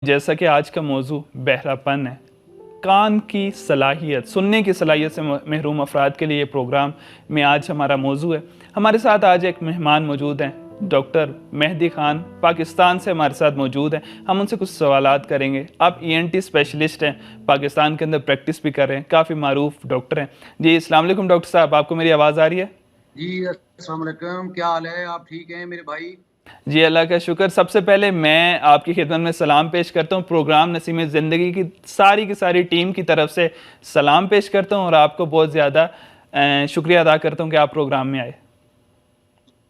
जैसा कि आज का मौजू बहरापन है, कान की सलाहियत, सुनने की सलाहियत से महरूम अफराद के लिए ये प्रोग्राम में आज हमारा मौजू है। हमारे साथ आज एक मेहमान मौजूद हैं, डॉक्टर मेहदी खान पाकिस्तान से हमारे साथ मौजूद हैं। हम उनसे कुछ सवालात करेंगे। आप ENT स्पेशलिस्ट हैं, पाकिस्तान के अंदर प्रैक्टिस भी कर रहे हैं, काफ़ी मारूफ डॉक्टर हैं। जी अस्सलाम वालेकुम डॉक्टर साहब, आपको मेरी आवाज़ आ रही है? जी अस्सलाम वालेकुम, क्या हाल है? आप ठीक हैं मेरे भाई? जी अल्लाह का शुक्र। सबसे पहले मैं आपकी खिदमत में सलाम पेश करता हूँ, प्रोग्राम नसीम ज़िंदगी की सारी टीम की तरफ से सलाम पेश करता हूँ और आपको बहुत ज़्यादा शुक्रिया अदा करता हूँ कि आप प्रोग्राम में आए।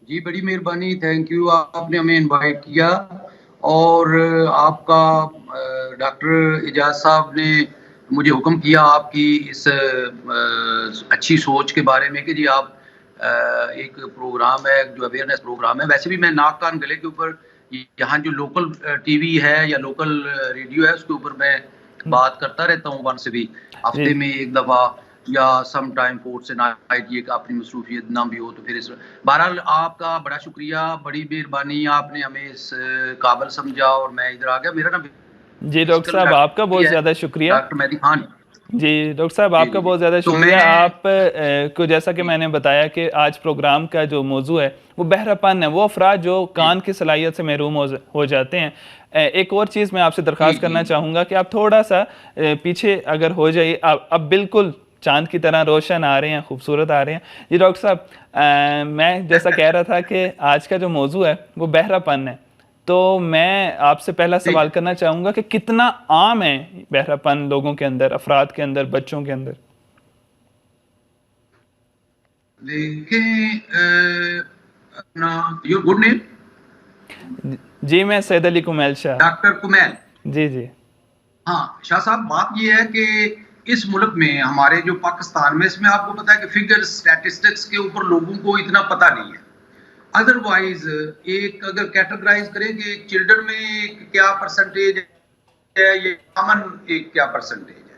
जी बड़ी मेहरबानी, थैंक यू, आपने हमें इनवाइट किया। और आपका डॉक्टर एजाज साहब ने मुझे हुक्म किया आपकी इस अच्छी सोच के बारे में कि जी आप एक प्रोग्राम है जो अवेयरनेस प्रोग्राम है। वैसे भी मैं नाक कान गले के ऊपर यहाँ जो लोकल टीवी है या लोकल रेडियो है उसके ऊपर मैं बात करता रहता हूँ। वन से भी हफ्ते में एक दफ़ा या सम टाइम 4 से 9 ये अपनी मसरूफियत ना भी हो तो फिर इस बहरहाल आपका बड़ा शुक्रिया, बड़ी मेहरबानी, आपने हमें इस काबिल समझा और मैं इधर आ गया। मेरा नाम जी डॉक्टर साहब आपका बहुत ज़्यादा शुक्रिया। डॉक्टर मेहदी खान। जी डॉक्टर साहब आपका बहुत ज़्यादा तो शुक्रिया। आप को जैसा कि मैंने बताया कि आज प्रोग्राम का जो मौजू है वो बहरापन है, वो अफराद जो कान की सलाहियत से महरूम हो जाते हैं। एक और चीज़ मैं आपसे दरख्वास्त करना चाहूँगा कि आप थोड़ा सा पीछे अगर हो जाइए। अब बिल्कुल चांद की तरह रोशन आ रहे हैं, खूबसूरत आ रहे हैं। जी डॉक्टर साहब, मैं जैसा कह रहा था कि आज का जो मौजू है वो बहरापन है, तो मैं आपसे पहला सवाल करना चाहूँगा कि कितना आम है बहरापन लोगों के अंदर, अफराद के अंदर, बच्चों के अंदर? देखें, अपना योर गुड नेम? जी मैं सैयद अली कुमैल शाह। डॉक्टर कुमैल। जी जी। हाँ शाह साहब, बात ये है कि इस मुल्क में हमारे जो पाकिस्तान में, इसमें आपको पता है कि फिगर स्टैटिस्टिक्स के ऊपर लोगों को इतना पता नहीं है। अदरवाइज एक अगर कैटेगराइज करें कि चिल्ड्रन में क्या परसेंटेज है, ये कॉमन एक क्या परसेंटेज है,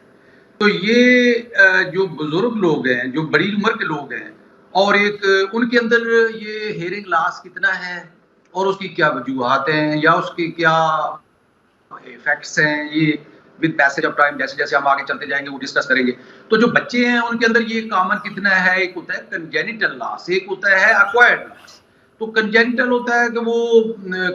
तो ये जो बुजुर्ग लोग हैं, जो बड़ी उम्र के लोग हैं, और एक उनके अंदर ये हेयरिंग लॉस कितना है और उसकी क्या वजूहात हैं या उसकी क्या इफेक्ट्स हैं, ये विद पैसेज ऑफ टाइम जैसे जैसे हम आगे चलते जाएंगे वो डिस्कस करेंगे। तो जो बच्चे हैं उनके अंदर ये कॉमन कितना है, एक होता है कंजेनिटल लॉस, एक होता है एक्वायर्ड लॉस। तो कंजेनिटल होता है कि वो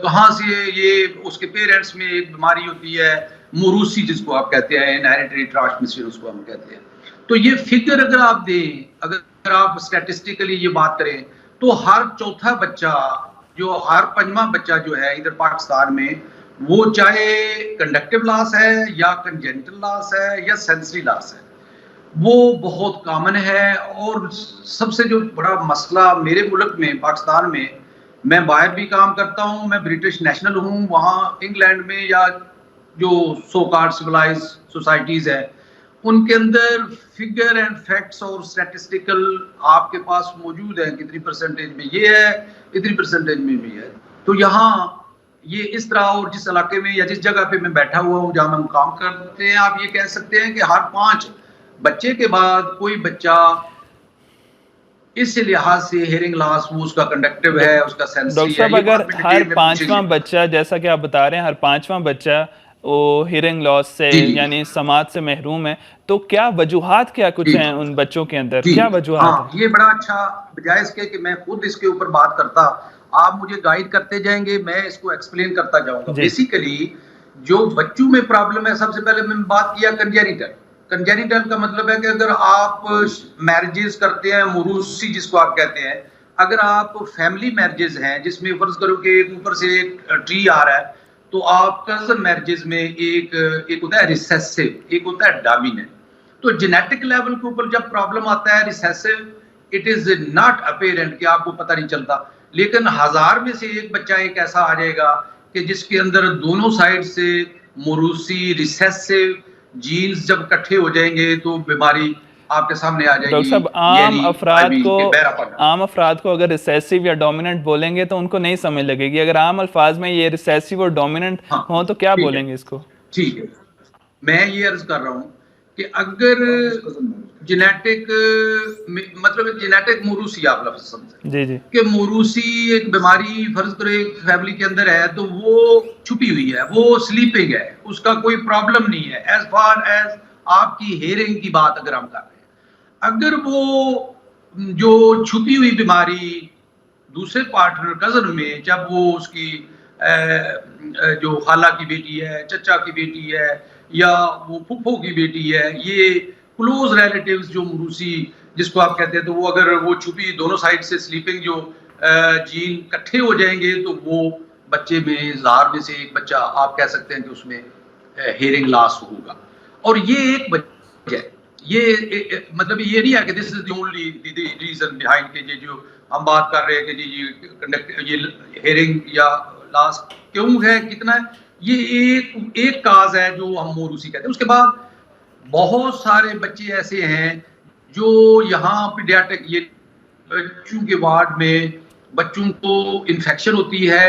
कहाँ से ये उसके पेरेंट्स में एक बीमारी होती है, मोरूसी जिसको आप कहते हैं, इनहेरिटरी ट्रांसमिशन उसको हम कहते हैं। तो ये फिगर अगर आप दें, अगर आप स्टैटिस्टिकली ये बात करें, तो हर चौथा बच्चा, जो हर पंजवां बच्चा जो है इधर पाकिस्तान में, वो चाहे कंडक्टिव लॉस है या कंजेनिटल लॉस है या सेंसरी लॉस है, वो बहुत कॉमन है। और सबसे जो बड़ा मसला मेरे मुल्क में, पाकिस्तान में, मैं बाहर भी काम करता हूँ, मैं ब्रिटिश नेशनल हूँ, वहाँ इंग्लैंड में या जो सो कॉल्ड सिविलाइज सोसाइटीज है उनके अंदर फिगर एंड फैक्ट्स और स्टैटिस्टिकल आपके पास मौजूद है, कितनी परसेंटेज में ये है, इतनी परसेंटेज में भी है। तो यहाँ ये इस तरह, और जिस इलाके में या जिस जगह पे मैं बैठा हुआ हूँ जहाँ हम काम करते हैं, आप ये कह सकते हैं कि हर 5 बच्चे के बाद कोई बच्चा इस लिहाज से हेयरिंग लॉस, वो उसका कंडक्टिव है, उसका सेंसरी है। डॉक्टर साहब अगर हर पांचवा बच्चा, जैसा कि आप बता रहे हैं, हर पांचवा बच्चा वो हियरिंग लॉस से यानी समात से महरूम है, तो क्या वजूहात क्या कुछ हैं उन बच्चों के अंदर, क्या वजूहात हैं? ये बड़ा अच्छा, बजाय इसके कि मैं खुद इसके ऊपर बात करता, आप मुझे गाइड करते जाएंगे, मैं इसको एक्सप्लेन करता जाऊंगा। बेसिकली जो बच्चों में प्रॉब्लम है, सबसे पहले मैंने बात किया कंजेनिटल। कंजेनिटल का मतलब है कि अगर आप मैरिजेस करते हैं, मुरूसी जिसको आप कहते हैं, अगर आप फैमिली मैरिजेस हैं जिसमें फर्ज करो कि ऊपर से एक ट्री आ रहा है, तो आप कजन मैरिजेस में एक होता है रिसेसिव, एक होता है डोमिनेंट। तो जेनेटिक लेवल के ऊपर जब प्रॉब्लम आता है recessive, it is not apparent कि आपको पता नहीं चलता, लेकिन 1000 में से एक बच्चा एक ऐसा आ जाएगा कि जिसके अंदर दोनों साइड से मोरूसी रिसेसिव जीन्स जब इकट्ठे हो जाएंगे तो बीमारी आपके सामने आ जाएगी। डॉक्टर साहब आम अफराद को अगर रिसेसिव या डोमिनेंट बोलेंगे तो उनको नहीं समझ लगेगी। अगर आम अल्फाज में ये रिसेसिव और डोमिनेंट हो तो क्या बोलेंगे इसको? ठीक है, मैं ये अर्ज कर रहा हूँ कि अगर जेनेटिक मतलब जेनेटिक मोरूसी आप लफ्ज समझे जी जी कि मोरूसी एक बीमारी फर्ज करो एक फैमिली के अंदर है तो वो छुपी हुई है, वो स्लीपिंग है, उसका कोई प्रॉब्लम नहीं है एज फार एज आपकी हेयरिंग की बात अगर हम कर रहे हैं। अगर वो जो छुपी हुई बीमारी दूसरे पार्टनर कजन में जब वो उसकी जो खाला की बेटी है, चचा की बेटी है या वो फुफ्फो की बेटी है, ये क्लोज रिलेटिव्स जो मरूसी जिसको आप कहते हैं, तो वो अगर वो छुपी दोनों साइड से स्लीपिंग जो जीन इकट्ठे हो जाएंगे तो वो बच्चे में ज़ार में से एक बच्चा आप कह सकते हैं कि उसमें हेयरिंग लॉस होगा। और ये एक वजह है, ये मतलब ये नहीं है कि this is the only reason behind के जो हम बात कर रहे हैं कि जी ये हेयरिंग या लॉस क्यों है, कितना है, ये एक काज है जो हम मोरूसी कहते हैं। उसके बाद बहुत सारे बच्चे ऐसे हैं जो यहाँ पीडियाट्रिक ये बच्चों के वार्ड में बच्चों को इन्फेक्शन होती है,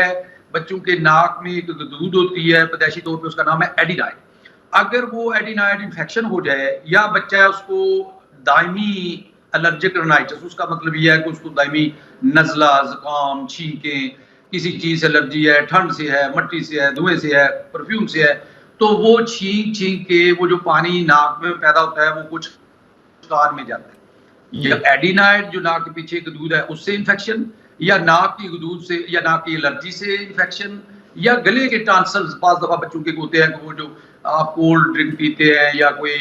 बच्चों के नाक में एक दूध होती है, पैदाइशी तौर पे उसका नाम है एडिनाइड। अगर वो एडिनाइड इन्फेक्शन हो जाए या बच्चा उसको दायमी एलर्जिक रनाइटिस, उसका मतलब ये है कि उसको दायमी नज़ला, जुकाम, छींकें, किसी चीज़ से एलर्जी है, ठंड से है, मट्टी से है, धुएं से है, परफ्यूम से है, तो वो छींक के वो जो पानी नाक में पैदा होता है वो कुछ कान में जाता है। या एडिनाइड जो नाक के पीछे एक दूध है उससे इन्फेक्शन, या नाक की दूध से या नाक की एलर्जी से इन्फेक्शन, या गले के टॉन्सिल्स बाज दफा बच्चों के होते हैं कि वो जो आप कोल्ड ड्रिंक पीते हैं या कोई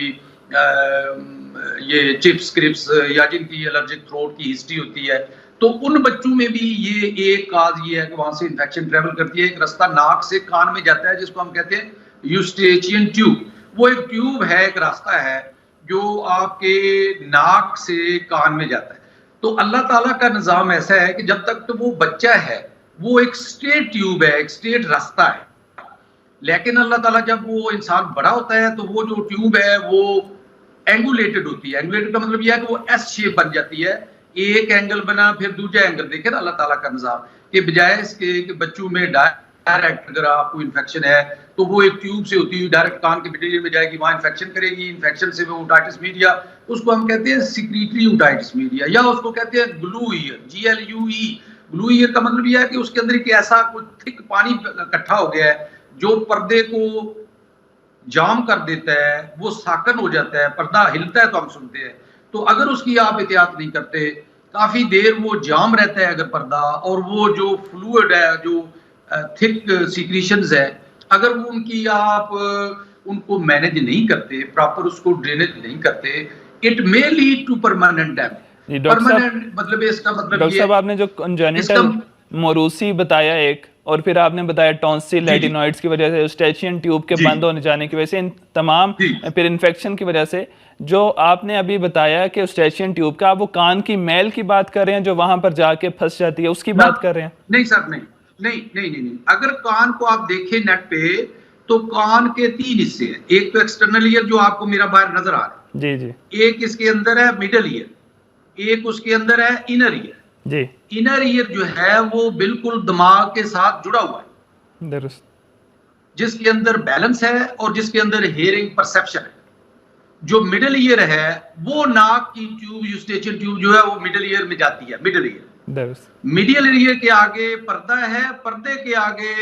ये चिप्स क्रिप्स या जिनकी एलर्जिक थ्रोट की हिस्ट्री होती है, तो उन बच्चों में भी ये एक काज ये है कि वहां से इन्फेक्शन ट्रेवल करती है। एक रास्ता नाक से कान में जाता है जिसको हम कहते हैं यूस्टेचियन ट्यूब। वो एक ट्यूब है, एक रास्ता है जो आपके नाक से कान में जाता है। तो अल्लाह ताला का निज़ाम ऐसा है कि जब तक तो वो बच्चा है वो एक स्ट्रेट ट्यूब है, एक स्ट्रेट रास्ता है। लेकिन अल्लाह ताला जब वो इंसान बड़ा होता है तो वो जो ट्यूब है वो एंगुलेटेड होती है। एंगुलेटेड का मतलब यह है कि वो एस शेप बन जाती है, एक एंगल बना फिर दूसरा एंगल। देखे ना अल्लाह ताला का निज़ाम कि बजाय इसके कि बच्चों में डायरेक्ट अगर आपको इन्फेक्शन है तो वो एक ट्यूब से होती हुई डायरेक्ट कान के मटेरियल में जाएगी, वहां इन्फेक्शन करेगी, इन्फेक्शन से वो ओटाइटिस मीडिया, उसको हम कहते हैं सिक्रीटरी ओटाइटिस मीडिया, या उसको कहते हैं glue year, GLUE। Glue year का मतलब यह है कि उसके अंदर एक ऐसा कुछ थिक पानी इकट्ठा हो गया है जो पर्दे को जाम कर देता है, वो साकन हो जाता है, पर्दा हिलता है तो हम सुनते हैं। तो अगर उसकी आप एहतियात नहीं करते, काफी देर वो जाम रहता है अगर पर्दा, और वो जो फ्लूइड है, जो थिक सीक्रेशंस है, अगर वो उनकी आप उनको मैनेज नहीं करते, प्रॉपर उसको ड्रेनेज नहीं करते, it may lead to permanent damage. Permanent मतलब इसका मतलब डॉक्टर साहब आपने जो कंजेनिटल मोरूसी बताया एक, और फिर आपने बताया टॉन्सिल एडिनॉइड्स की वजह से, यूस्टेचियन ट्यूब के बंद होने जाने की वजह से, इन तमाम फिर इन्फेक्शन की वजह से, जो आपने अभी बताया कि यूस्टेचियन ट्यूब का, आप वो कान की मैल की बात कर रहे हैं जो वहां पर जाके फंस जाती है, उसकी बात कर रहे हैं? नहीं सर, नहीं नहीं नहीं नहीं, नहीं। अगर कान को आप देखें नेट पे तो कान के 3 हिस्से हैं। एक तो एक्सटर्नल ईयर जो आपको मेरा बाहर नजर आ रहा है, जी जी, एक इसके अंदर है मिडल ईयर, एक उसके अंदर है इनर ईयर जी। इनर ईयर जो है वो बिल्कुल दिमाग के साथ जुड़ा हुआ है, दुरुस्त, जिसके अंदर बैलेंस है और जिसके अंदर हियरिंग परसेप्शन है। जो मिडल ईयर है वो नाक की ट्यूब, यूस्टेचियन ट्यूब जो है वो मिडल ईयर में जाती है। मिडल ईयर, मिडियल ईयर के आगे पर्दा है, पर्दे के आगे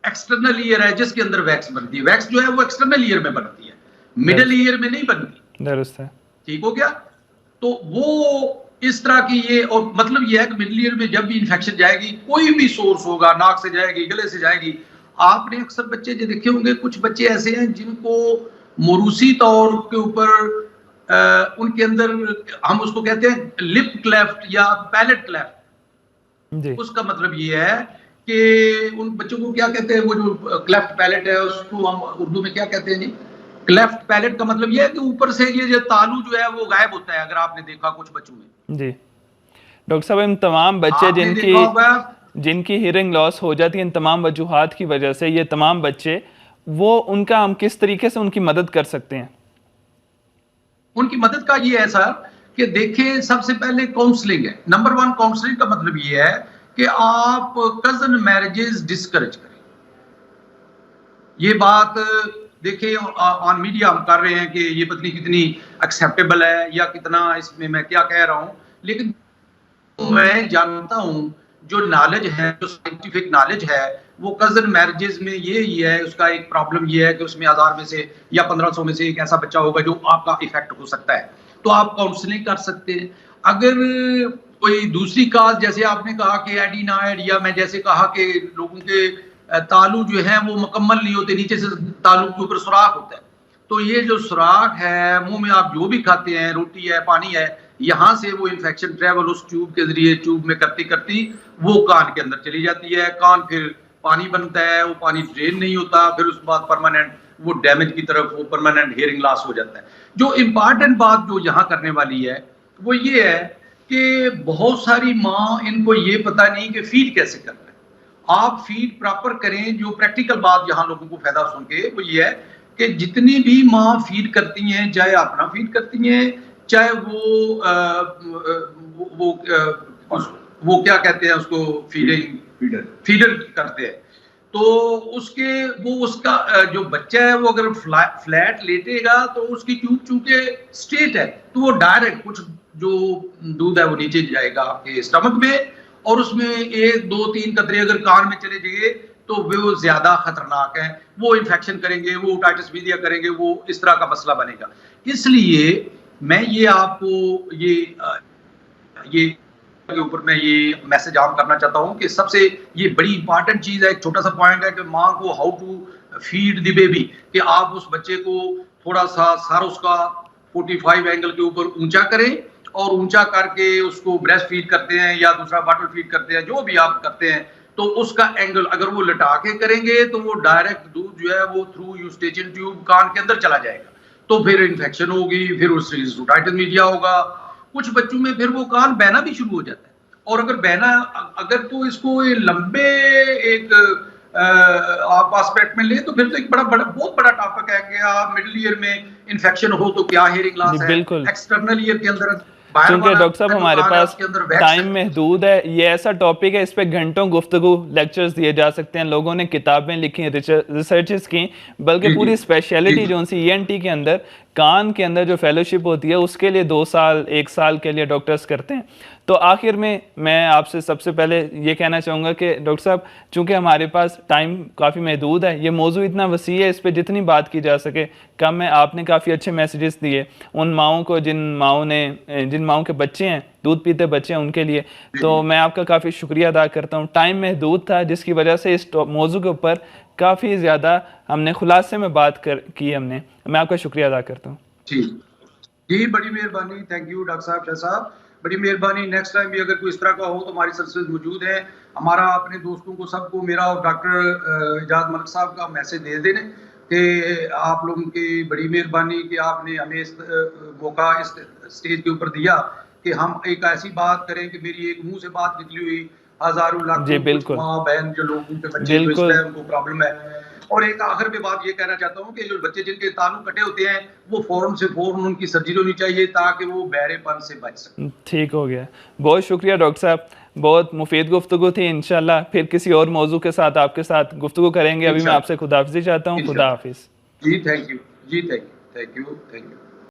एक्सटर्नल ईयर है जिसके अंदर वैक्स बनती है। वैक्स जो है वो एक्सटर्नल ईयर में बनती है, मिडल ईयर में नहीं बनती। दुरुस्त है, ठीक हो गया। तो वो इस तरह की ये, और मतलब ये है कि मिडल ईयर में जब भी इंफेक्शन जाएगी, कोई भी सोर्स होगा, नाक से जाएगी, गले से जाएगी। आपने अक्सर बच्चे जो देखे होंगे, कुछ बच्चे ऐसे हैं जिनको मोरूसी तौर के ऊपर उनके अंदर हम उसको कहते हैं लिप क्लेफ्ट या पैलेट क्लेफ्ट। उसका मतलब ये है कि उन बच्चों को क्या कहते हैं, वो जो क्लेफ्ट पैलेट है उसको हम उर्दू में क्या कहते हैं जी? क्लेफ्ट पैलेट का मतलब ये है कि ऊपर से ये जो तालू जो है वो गायब होता है, अगर आपने देखा कुछ बच्चों में। जी डॉक्टर साहब, इन तमाम बच्चे जिनकी हियरिंग लॉस हो जाती है इन तमाम वजूहात की वजह से, ये तमाम बच्चे, वो उनका हम किस तरीके से उनकी मदद कर सकते हैं? उनकी मदद का ये है सर कि देखिए, सबसे पहले काउंसलिंग है। नंबर 1 काउंसलिंग का मतलब ये है कि आप कजन मैरिजेस डिस्करेज करें। ये बात देखिए ऑन मीडिया हम कर रहे हैं कि ये पत्नी कितनी एक्सेप्टेबल है या कितना इसमें मैं क्या कह रहा हूँ, लेकिन मैं जानता हूँ जो नॉलेज है, जो साइंटिफिक नॉलेज है, वो कजन मैरिजेस में ये ही है। उसका एक प्रॉब्लम ये है कि उसमें 1000 में से या 1500 में से एक ऐसा बच्चा होगा जो आपका इफेक्ट हो सकता है, तो आप काउंसलिंग कर सकते हैं। अगर कोई दूसरी काज, जैसे आपने कहा कि एडिनाइड, या मैं जैसे कहा कि लोगों के तालु जो है वो मुकम्मल नहीं होते, नीचे से तालु के ऊपर सुराख होता है, तो ये जो सुराख है, मुंह में आप जो भी खाते हैं, रोटी है, पानी है, यहाँ से वो इन्फेक्शन ट्रेवल उस ट्यूब के जरिए ट्यूब में करती करती वो कान के अंदर चली जाती है। कान फिर पानी बनता है, वो पानी ड्रेन नहीं होता, फिर उसके बाद परमानेंट वो डैमेज की तरफ वो परमानेंट हियरिंग लॉस हो जाता है। जो इम्पॉर्टेंट बात जो यहाँ करने वाली है वो ये है कि बहुत सारी माँ, इनको ये पता नहीं कि फीड कैसे करना है। आप फीड प्रॉपर करें। जो प्रैक्टिकल बात यहाँ लोगों को फायदा सुन के वो ये है कि जितनी भी माँ फीड करती हैं, चाहे अपना फीड करती हैं, चाहे वो क्या कहते हैं उसको, फीडर करते हैं, तो उसका जो बच्चा है वो अगर फ्लैट लेटेगा तो उसकी ट्यूब चूंकि स्ट्रेट है तो वो डायरेक्ट कुछ जो दूध है वो नीचे जाएगा आपके स्टमक में, और उसमें 1 2 3 कतरे अगर कान में चले जाएंगे तो वो ज्यादा खतरनाक है। वो इन्फेक्शन करेंगे, वो ओटाइटिस मीडिया करेंगे, वो इस तरह का मसला बनेगा। इसलिए मैं ये आपको ये के ऊपर मैं ये मैसेज आम करना चाहता हूँ कि सबसे ये बड़ी इंपॉर्टेंट चीज है, एक छोटा सा पॉइंट है कि माँ को how to feed the baby, कि आप उस बच्चे को थोड़ा सा सर उसका 45 एंगल के ऊपर ऊंचा करें, और ऊंचा करके उसको ब्रेस्ट फीड करते हैं या दूसरा बॉटल फीड करते हैं, जो भी आप करते हैं, तो उसका एंगल अगर वो लटा के करेंगे तो वो डायरेक्ट दूध जो है वो थ्रू यूस्टेचियन ट्यूब कान के अंदर चला जाएगा, तो फिर इन्फेक्शन होगी, फिर उससे ओटाइटिस मीडिया होगा। कुछ बच्चों में फिर वो कान बहना भी शुरू हो जाता है, और अगर बहना अगर तो इसको लंबे एक आप एस्पेक्ट में ले तो फिर तो एक बहुत बड़ा टॉपिक है कि आप मिडिल ईयर में इन्फेक्शन हो तो क्या हियरिंग लॉस है, एक्सटर्नल ईयर के अंदर। क्योंकि डॉक्टर साहब हमारे पास टाइम महदूद है, ये ऐसा टॉपिक है, इस पे घंटों गुफ्तगू लेक्चर्स दिए जा सकते हैं, लोगों ने किताबें लिखी, रिसर्चेस की, बल्कि पूरी स्पेशलिटी जो सी ENT के अंदर कान के अंदर जो फेलोशिप होती है उसके लिए 2 साल 1 साल के लिए डॉक्टर्स करते हैं। तो आखिर में मैं आपसे सबसे पहले ये कहना चाहूँगा कि डॉक्टर साहब, चूँकि हमारे पास टाइम काफ़ी महदूद है, ये मौजू इतना वसी है, इस पर जितनी बात की जा सके कम है। आपने काफ़ी अच्छे मैसेजेस दिए उन माओं को जिन माओं के बच्चे हैं, दूध पीते बच्चे हैं, उनके लिए, तो मैं आपका काफ़ी शुक्रिया अदा करता हूँ। टाइम महदूद था जिसकी वजह से इस मौजू के ऊपर काफ़ी ज़्यादा हमने खुलासे में बात की हमने, मैं आपका शुक्रिया अदा करता हूँ। जी बड़ी मेहरबानी, थैंक यू डॉक्टर साहब, शाह साहब, बड़ी मेहरबानी। नेक्स्ट टाइम भी अगर कोई इस तरह का हो तो हमारी सर्विस मौजूद है। हमारा अपने दोस्तों को सबको मेरा और डॉक्टर इजाज मलिक साहब का मैसेज दे देने कि आप लोगों की बड़ी मेहरबानी कि आपने हमें इस मौका इस स्टेज के ऊपर दिया कि हम एक ऐसी बात करें कि मेरी एक मुंह से बात निकली हुई हजारों लाखों माँ बहन जो लोगों के बच्चे उनको प्रॉब्लम है। और एक आखिर में बात ये कहना चाहता हूँ कि जो बच्चे जिनके तालु कटे होते हैं वो फौरन उनकी सर्जरी होनी चाहिए ताकि वो बहरेपन से बच सके। ठीक हो गया, बहुत शुक्रिया डॉक्टर साहब, बहुत मुफीद गुफ्तगू थी। इंशाल्लाह फिर किसी और मौजू के साथ आपके साथ गुफ्तगू करेंगे। अभी मैं आपसे खुदाफिज़ी चाहता हूँ। खुदा हाफिज़। जी थैंक यू, जी थैंक यू।